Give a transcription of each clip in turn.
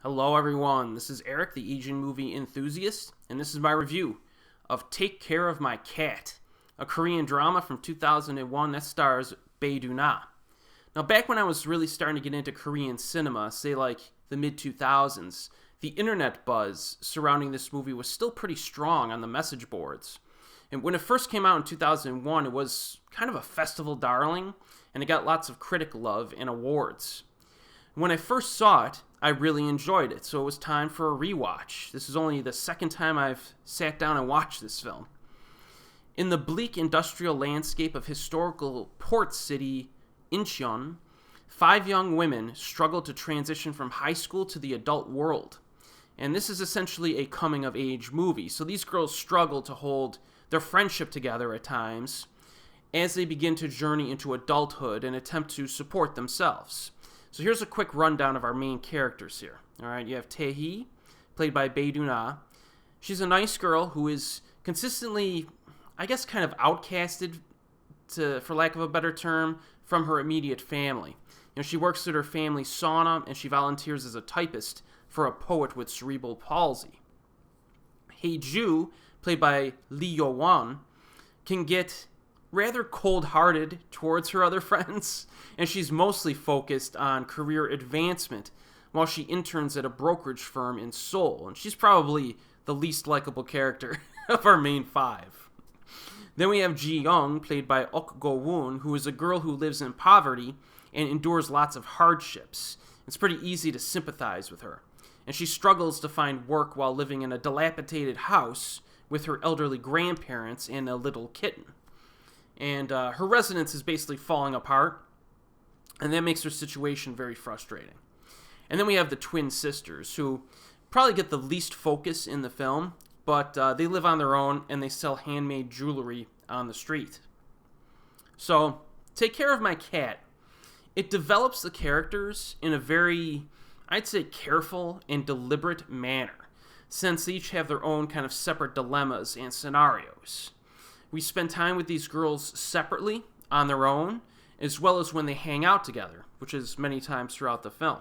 Hello everyone, this is Erik, the Asian movie enthusiast, and this is my review of Take Care of My Cat, a Korean drama from 2001 that stars Bae Du-na. Now back when I was really starting to get into Korean cinema, say like the mid-2000s, the internet buzz surrounding this movie was still pretty strong on the message boards. And when it first came out in 2001, it was kind of a festival darling, and it got lots of critic love and awards. When I first saw it, I really enjoyed it, so it was time for a rewatch. This is only the second time I've sat down and watched this film. In the bleak industrial landscape of historical port city Incheon, 5 young women struggle to transition from high school to the adult world. And this is essentially a coming-of-age movie, so these girls struggle to hold their friendship together at times as they begin to journey into adulthood and attempt to support themselves. So here's a quick rundown of our main characters here. Alright, you have Tae-hee, played by Bae Du-na. She's a nice girl who is consistently, I guess, kind of outcasted, for lack of a better term, from her immediate family. She works at her family's sauna, and she volunteers as a typist for a poet with cerebral palsy. Hae-ju, played by Lee Yo-won, can get rather cold-hearted towards her other friends, and she's mostly focused on career advancement while she interns at a brokerage firm in Seoul, and she's probably the least likable character of our main 5. Then we have Ji-young, played by Ok Go-woon, who is a girl who lives in poverty and endures lots of hardships. It's pretty easy to sympathize with her, and she struggles to find work while living in a dilapidated house with her elderly grandparents and a little kitten. And her residence is basically falling apart, and that makes her situation very frustrating. And then we have the twin sisters, who probably get the least focus in the film, but they live on their own, and they sell handmade jewelry on the street. So, Take Care of My Cat. It develops the characters in a very, I'd say, careful and deliberate manner, since they each have their own kind of separate dilemmas and scenarios. We spend time with these girls separately, on their own, as well as when they hang out together, which is many times throughout the film.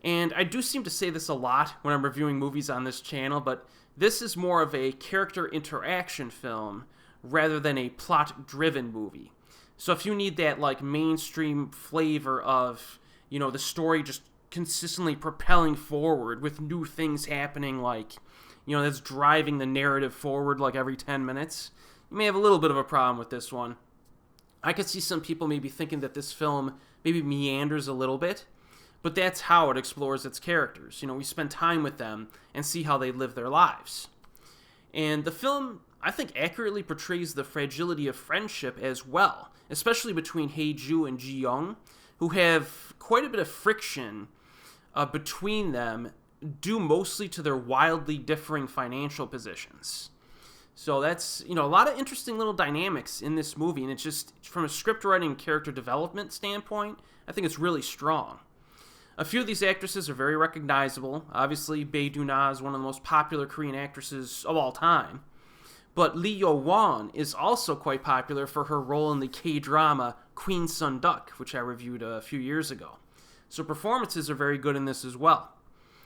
And I do seem to say this a lot when I'm reviewing movies on this channel, but this is more of a character interaction film rather than a plot-driven movie. So if you need that like mainstream flavor of, the story just consistently propelling forward with new things happening, like, that's driving the narrative forward like every 10 minutes, you may have a little bit of a problem with this one. I could see some people maybe thinking that this film maybe meanders a little bit, but that's how it explores its characters. We spend time with them and see how they live their lives. And the film, I think, accurately portrays the fragility of friendship as well, especially between Hae-ju and Ji-young, who have quite a bit of friction between them, due mostly to their wildly differing financial positions. So that's, a lot of interesting little dynamics in this movie, and it's just, from a script writing and character development standpoint, I think it's really strong. A few of these actresses are very recognizable. Obviously, Bae Du-na is one of the most popular Korean actresses of all time. But Lee Yo-won is also quite popular for her role in the K-drama Queen Sun-duck, which I reviewed a few years ago. So performances are very good in this as well.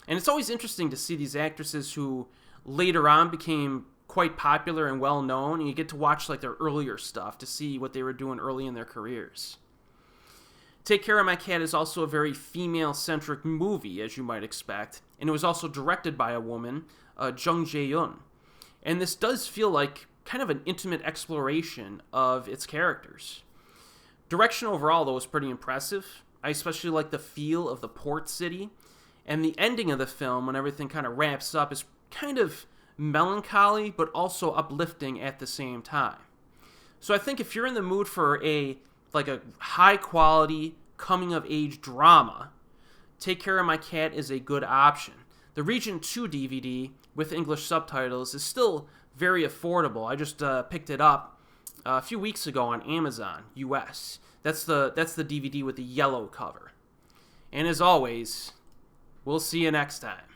And it's always interesting to see these actresses who later on became quite popular and well known, and you get to watch like their earlier stuff to see what they were doing early in their careers. Take Care of My Cat is also a very female-centric movie, as you might expect, and it was also directed by a woman, Jung Jae-eun. And this does feel like kind of an intimate exploration of its characters. Direction overall, though, was pretty impressive. I especially like the feel of the port city, and the ending of the film, when everything kind of wraps up, is kind of melancholy, but also uplifting at the same time. So I think if you're in the mood for a high-quality, coming-of-age drama, Take Care of My Cat is a good option. The Region 2 DVD with English subtitles is still very affordable. I just picked it up a few weeks ago on Amazon, US. That's the DVD with the yellow cover. And as always, we'll see you next time.